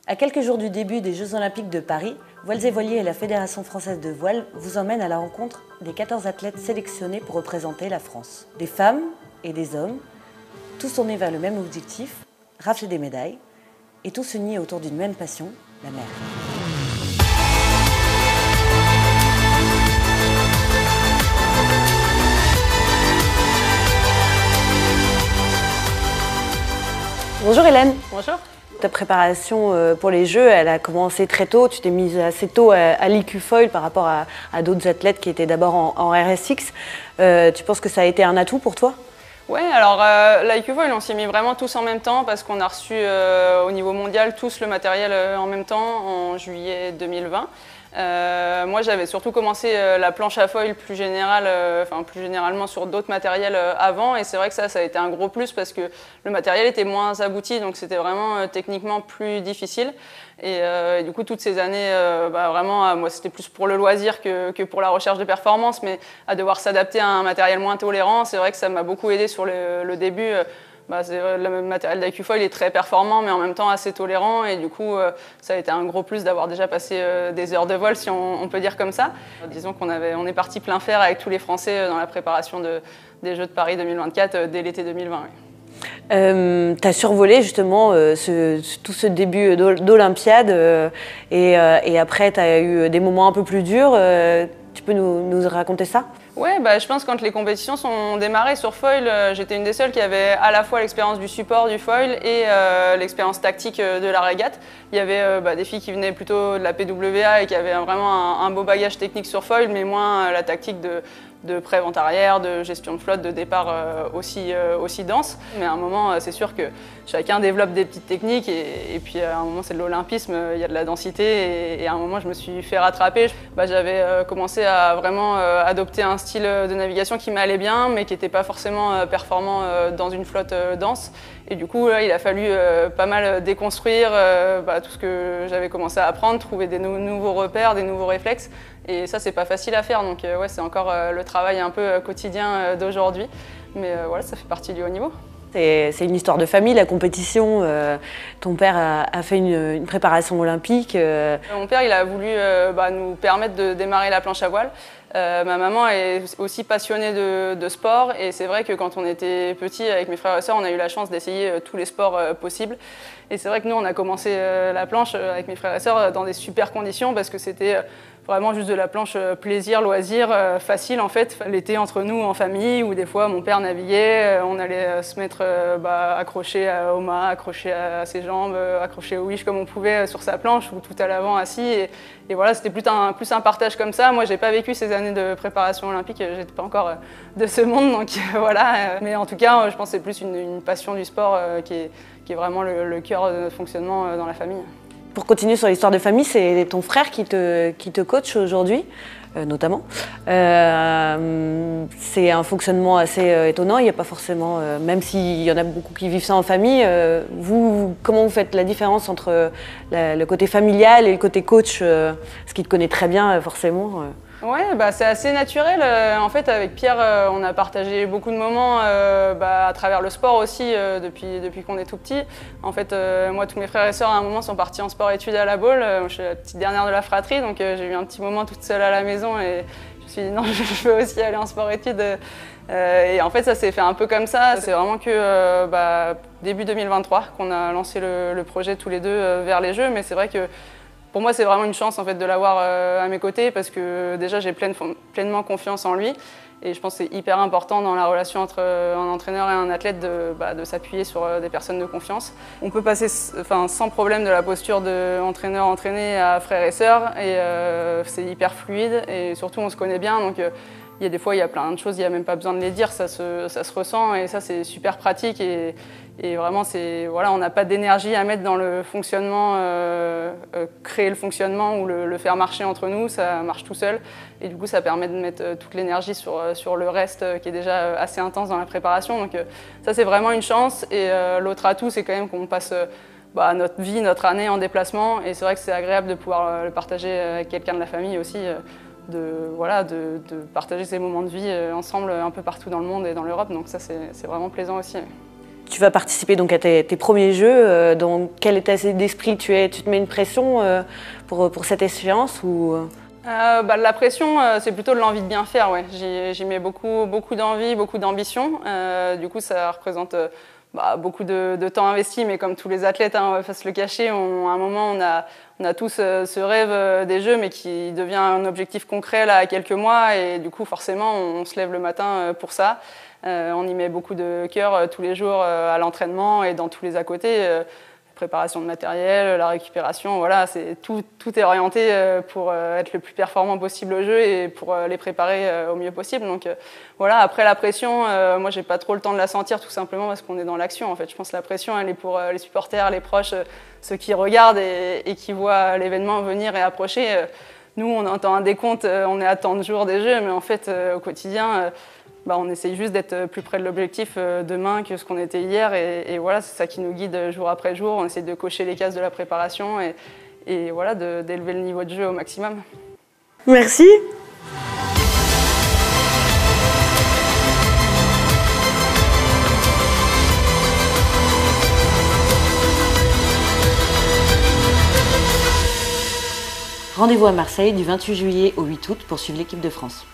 À quelques jours du début des Jeux Olympiques de Paris, Voiles et Voiliers et la Fédération française de voile vous emmènent à la rencontre des 14 athlètes sélectionnés pour représenter la France. Des femmes et des hommes, tous tournés vers le même objectif, rafler des médailles, et tous unis autour d'une même passion, la mer. Bonjour Hélène. Bonjour. Ta préparation pour les Jeux, elle a commencé très tôt. Tu t'es mise assez tôt à l'IQ-Foil par rapport à d'autres athlètes qui étaient d'abord en RSX. Tu penses que ça a été un atout pour toi? Oui, alors l'IQ-Foil, on s'y est mis vraiment tous en même temps parce qu'on a reçu au niveau mondial tous le matériel en même temps en juillet 2020. Moi, j'avais surtout commencé la planche à foil plus généralement sur d'autres matériels avant, et c'est vrai que ça a été un gros plus parce que le matériel était moins abouti, donc c'était vraiment techniquement plus difficile. Et du coup, toutes ces années, vraiment, moi, c'était plus pour le loisir que pour la recherche de performance, mais à devoir s'adapter à un matériel moins tolérant, c'est vrai que ça m'a beaucoup aidé sur le début. Le matériel d'IQ-Foil est très performant, mais en même temps assez tolérant. Et du coup, ça a été un gros plus d'avoir déjà passé des heures de vol, si on peut dire comme ça. Disons qu'on est parti plein fer avec tous les Français dans la préparation des Jeux de Paris 2024 dès l'été 2020. Oui. Tu as survolé justement tout ce début d'Olympiade et après tu as eu des moments un peu plus durs. Tu peux nous raconter ça? Oui, je pense que quand les compétitions sont démarrées sur foil, j'étais une des seules qui avait à la fois l'expérience du support du foil et l'expérience tactique de la régate. Il y avait des filles qui venaient plutôt de la PWA et qui avaient vraiment un beau bagage technique sur foil, mais moins la tactique de pré-vente arrière, de gestion de flotte, de départ aussi dense. Mais à un moment, c'est sûr que chacun développe des petites techniques et puis à un moment, c'est de l'olympisme, il y a de la densité et à un moment, je me suis fait rattraper. J'avais commencé à vraiment adopter un style de navigation qui m'allait bien, mais qui n'était pas forcément performant dans une flotte dense. Et du coup, là, il a fallu pas mal déconstruire tout ce que j'avais commencé à apprendre, trouver des nouveaux repères, des nouveaux réflexes. Et ça, c'est pas facile à faire, donc ouais, c'est encore le travail un peu quotidien d'aujourd'hui. Mais voilà, ça fait partie du haut niveau. C'est une histoire de famille, la compétition. Ton père a fait une préparation olympique. Mon père, il a voulu nous permettre de démarrer la planche à voile. Ma maman est aussi passionnée de sport et c'est vrai que quand on était petit avec mes frères et sœurs, on a eu la chance d'essayer tous les sports possibles. Et c'est vrai que nous, on a commencé la planche avec mes frères et sœurs dans des super conditions parce que c'était vraiment juste de la planche plaisir, loisir, facile en fait. L'été entre nous en famille où des fois mon père naviguait, on allait se mettre accroché au mât, accroché à ses jambes, accroché au wish comme on pouvait sur sa planche ou tout à l'avant assis. Et voilà, c'était plus un partage comme ça. Moi, j'ai pas vécu ces années de préparation olympique, j'étais pas encore de ce monde, donc voilà. Mais en tout cas, je pense que c'est plus une passion du sport qui est vraiment le cœur de notre fonctionnement dans la famille. Pour continuer sur l'histoire de famille, c'est ton frère qui te coach aujourd'hui, notamment. C'est un fonctionnement assez étonnant, il n'y a pas forcément, même s'il y en a beaucoup qui vivent ça en famille, comment vous faites la différence entre le côté familial et le côté coach, ce qu'il te connaît très bien forcément Ouais, c'est assez naturel. En fait, avec Pierre, on a partagé beaucoup de moments à travers le sport aussi depuis qu'on est tout petit. En fait, moi, tous mes frères et sœurs, à un moment, sont partis en sport-études à la Baule. Je suis la petite dernière de la fratrie, donc j'ai eu un petit moment toute seule à la maison et je me suis dit non, je veux aussi aller en sport-études. Et en fait, ça s'est fait un peu comme ça. C'est vraiment que début 2023 qu'on a lancé le projet tous les deux vers les Jeux, mais c'est vrai que pour moi, c'est vraiment une chance en fait, de l'avoir à mes côtés parce que déjà, j'ai pleinement confiance en lui. Et je pense que c'est hyper important dans la relation entre un entraîneur et un athlète de s'appuyer sur des personnes de confiance. On peut passer sans problème de la posture d'entraîneur-entraîné à frère et sœur. Et c'est hyper fluide et surtout, on se connaît bien. Donc, il y a des fois, il y a plein de choses, il n'y a même pas besoin de les dire, ça se ressent et ça, c'est super pratique. Et vraiment, on n'a pas d'énergie à mettre dans le fonctionnement, créer le fonctionnement ou le faire marcher entre nous, ça marche tout seul. Et du coup, ça permet de mettre toute l'énergie sur le reste qui est déjà assez intense dans la préparation. Donc ça, c'est vraiment une chance. Et l'autre atout, c'est quand même qu'on passe notre vie, notre année en déplacement. Et c'est vrai que c'est agréable de pouvoir le partager avec quelqu'un de la famille aussi. De partager ces moments de vie ensemble un peu partout dans le monde et dans l'Europe. Donc ça, c'est vraiment plaisant aussi. Tu vas participer donc à tes premiers Jeux. Dans quel état d'esprit tu es? Tu te mets une pression pour cette échéance ou... La pression, c'est plutôt de l'envie de bien faire. Ouais. J'y mets beaucoup d'envie, beaucoup d'ambition. Du coup, ça représente beaucoup de temps investi, mais comme tous les athlètes, hein, on va pas se le cacher, à un moment, on a tous ce rêve des Jeux, mais qui devient un objectif concret là, à quelques mois. Et du coup, forcément, on se lève le matin pour ça. On y met beaucoup de cœur tous les jours à l'entraînement et dans tous les à côté. Préparation de matériel, la récupération, voilà, tout est orienté pour être le plus performant possible au jeu et pour les préparer au mieux possible. Donc voilà, après la pression, moi j'ai pas trop le temps de la sentir tout simplement parce qu'on est dans l'action en fait. Je pense que la pression elle est pour les supporters, les proches, ceux qui regardent et qui voient l'événement venir et approcher. Nous on entend un décompte, on est à tant de jours des Jeux, mais en fait au quotidien, on essaye juste d'être plus près de l'objectif demain que ce qu'on était hier. Et voilà, c'est ça qui nous guide jour après jour. On essaie de cocher les cases de la préparation et voilà, d'élever le niveau de jeu au maximum. Merci. Rendez-vous à Marseille du 28 juillet au 8 août pour suivre l'équipe de France.